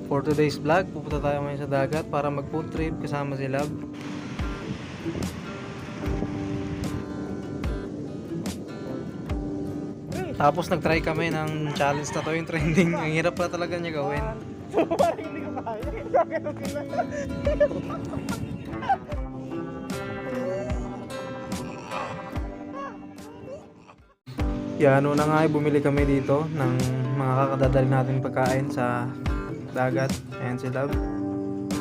For today's vlog, pupunta tayo ngayon sa dagat para mag food trip kasama si Love. Tapos nag-try kami ng challenge na to, yung trending. Ang hirap pa talaga niya gawin. Parang hindi ko kaya. Bakit ako Yan, una nga ay bumili kami dito ng mga kakadadali natin pagkain sa dagat. Ayan si Love.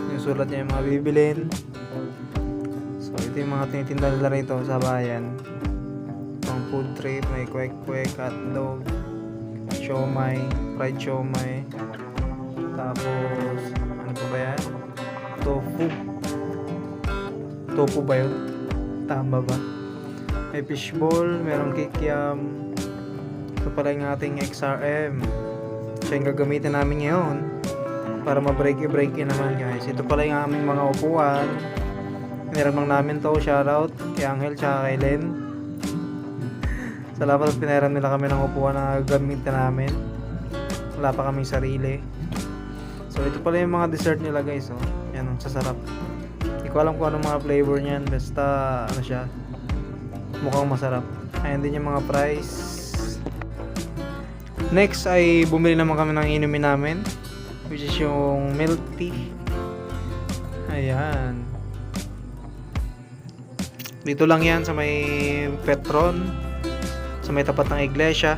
Yung sulat niya yung mga bibilin. So ito yung mga tinitinda nila rito sa bayan. Pang food trip, may kwek-kwek, hotdog, siomay, fried siomay. Tapos, ano pa ba yan? Tofu. Tofu ba yun? Tama ba? May fishball, merong kikiam. Ito pala yung ating XRM. Siya yung gagamitin namin ngayon para ma-break-i-break-i naman guys. Ito pala yung aming mga upuan. Pinaram lang namin to. Shoutout kay Angel tsaka kay Len. Salamat at pinaram nila kami ng upuan na gagamitin namin. Wala pa kaming sarili. So ito pala yung mga dessert nila guys. Oh. Yan, sasarap. Hindi ko alam kung anong mga flavor niyan. Basta ano siya, mukhang masarap. Ayan din yung mga fries. Next ay bumili naman kami ng inumin namin, which is yung milk tea. Ayan. Dito lang yan sa may Petron, sa may tapat ng iglesia.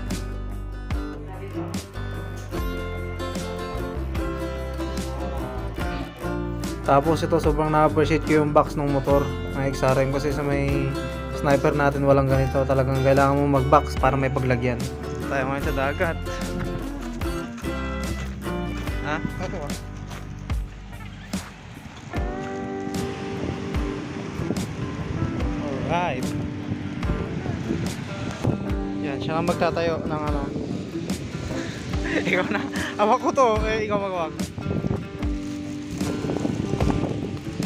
Tapos ito, sobrang na-appreciate ko yung box ng motor ng XRM kasi sa may sniper natin walang ganito. Talagang kailangan mo mag-box para may paglagyan. Tayo ngayon sa dagat. Ha? Ako ah. Alright. Yan, siya lang magtatayo ng ano. Ikaw na. Hawak ko to. Ikaw magawak.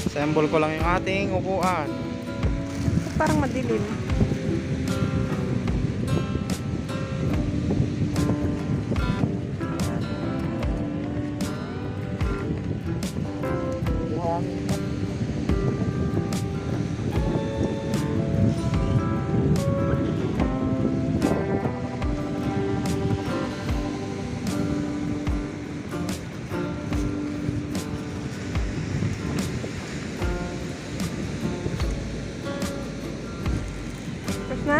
Assemble ko lang yung ating upuan. Parang madilim. Na?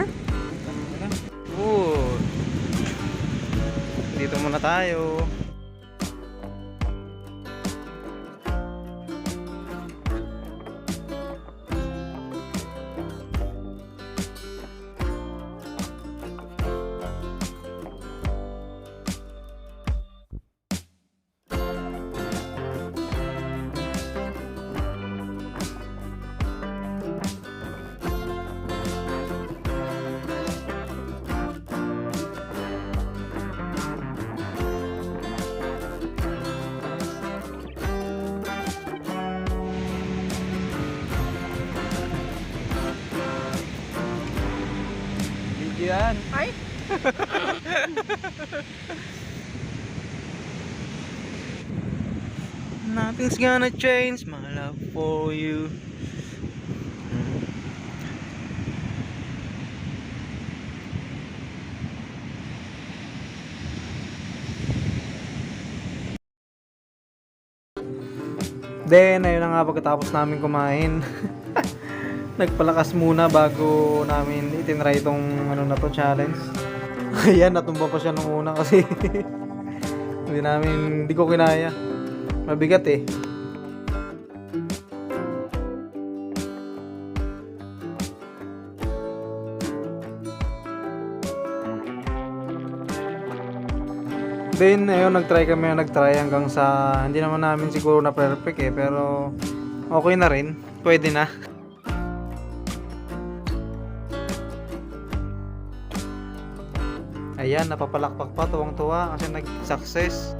Dito muna tayo. Yan. Ay! Nothing's gonna change my love for you. Then, ayun na nga pagkatapos namin kumain. Nagpalakas muna bago namin itinry itong ano na to, challenge. Ayan, natumba pa siya nung una kasi hindi ko kinaya. Mabigat eh. Then, ayun, nagtry hanggang sa hindi naman namin siguro na perfect eh, pero okay na rin. Pwede na. Ayan, napapalakpak pa, tuwang-tuwa kasi nag-success.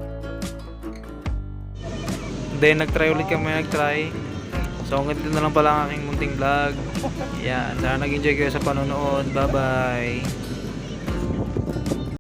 Then, nag-try. So, hanggang dito na lang pala ang aking munting vlog. Yan, sana nag-enjoy kayo sa panonood. Bye-bye!